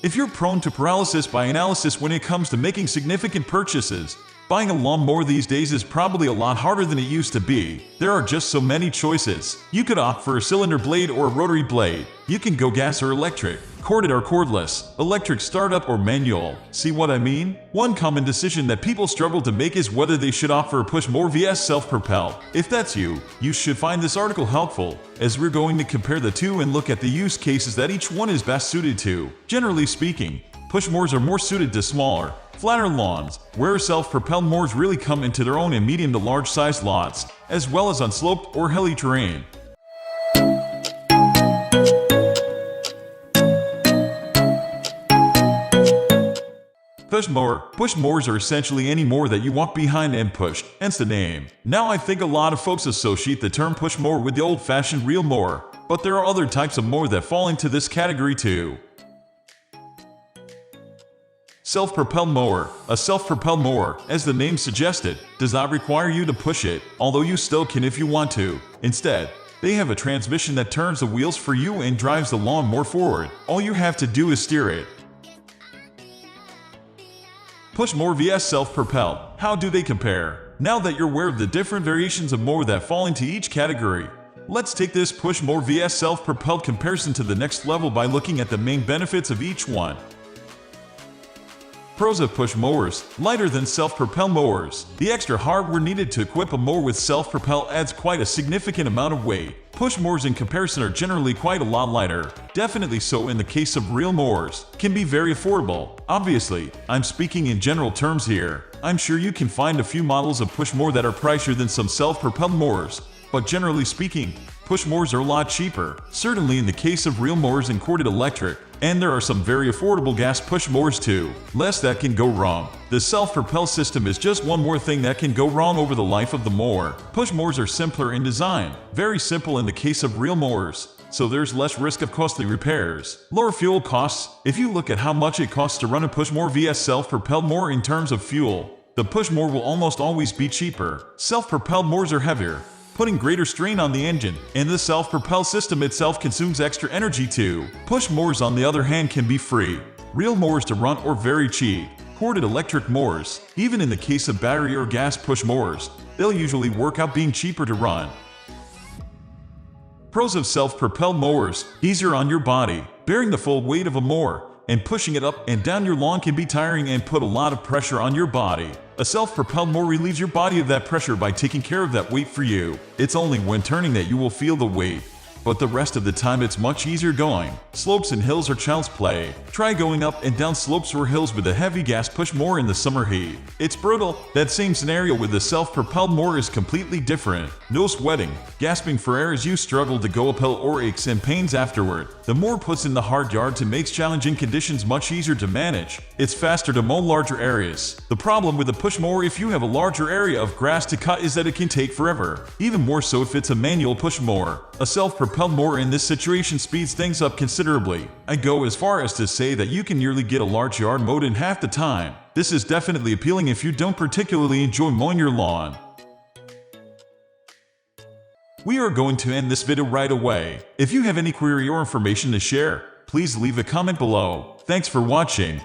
If you're prone to paralysis by analysis when it comes to making significant purchases, buying a lawnmower these days is probably a lot harder than it used to be. There are just so many choices. You could opt for a cylinder blade or a rotary blade. You can go gas or electric, corded or cordless, electric startup or manual. See what I mean? One common decision that people struggle to make is whether they should opt for a push mower vs self-propelled. If that's you, you should find this article helpful, as we're going to compare the two and look at the use cases that each one is best suited to. Generally speaking, push mowers are more suited to smaller, flatter lawns, where self-propelled mowers really come into their own in medium to large sized lots, as well as on sloped or hilly terrain. Push mower. Push mowers are essentially any mower that you walk behind and push, hence the name. Now I think a lot of folks associate the term push mower with the old-fashioned reel mower, but there are other types of mower that fall into this category too. Self-propelled mower. A self-propelled mower, as the name suggested, does not require you to push it, although you still can if you want to. Instead, they have a transmission that turns the wheels for you and drives the lawn more forward. All you have to do is steer it. Push mower vs self-propelled. How do they compare? Now that you're aware of the different variations of mower that fall into each category, let's take this push mower vs self-propelled comparison to the next level by looking at the main benefits of each one. Pros of push mowers: lighter than self-propelled mowers. The extra hardware needed to equip a mower with self-propelled adds quite a significant amount of weight. Push mowers in comparison are generally quite a lot lighter, definitely so in the case of reel mowers, can be very affordable. Obviously, I'm speaking in general terms here. I'm sure you can find a few models of push mower that are pricier than some self-propelled mowers, but generally speaking, push mowers are a lot cheaper, certainly in the case of reel mowers and corded electric. And there are some very affordable gas push mowers too. Less that can go wrong. The self-propelled system is just one more thing that can go wrong over the life of the mower. Push mowers are simpler in design, very simple in the case of reel mowers, so there's less risk of costly repairs. Lower fuel costs. If you look at how much it costs to run a push mower vs self-propelled mower in terms of fuel, the push mower will almost always be cheaper. Self-propelled mowers are heavier, putting greater strain on the engine, and the self-propelled system itself consumes extra energy too. Push mowers on the other hand can be free, reel mowers to run or very cheap. Corded electric mowers, even in the case of battery or gas push mowers, they'll usually work out being cheaper to run. Pros of self-propelled mowers: easier on your body. Bearing the full weight of a mower and pushing it up and down your lawn can be tiring and put a lot of pressure on your body. A self-propelled mower relieves your body of that pressure by taking care of that weight for you. It's only when turning that you will feel the weight, but the rest of the time it's much easier going. Slopes and hills are child's play. Try going up and down slopes or hills with a heavy gas push mower in the summer heat. It's brutal. That same scenario with the self-propelled mower is completely different. No sweating, gasping for air as you struggle to go uphill, or aches and pains afterward. The mower puts in the hard yards and makes challenging conditions much easier to manage. It's faster to mow larger areas. The problem with a push mower if you have a larger area of grass to cut is that it can take forever. Even more so if it's a manual push mower. A self-propelled mower in this situation speeds things up considerably. I go as far as to say that you can nearly get a large yard mowed in half the time. This is definitely appealing if you don't particularly enjoy mowing your lawn. We are going to end this video right away. If you have any query or information to share, please leave a comment below. Thanks for watching.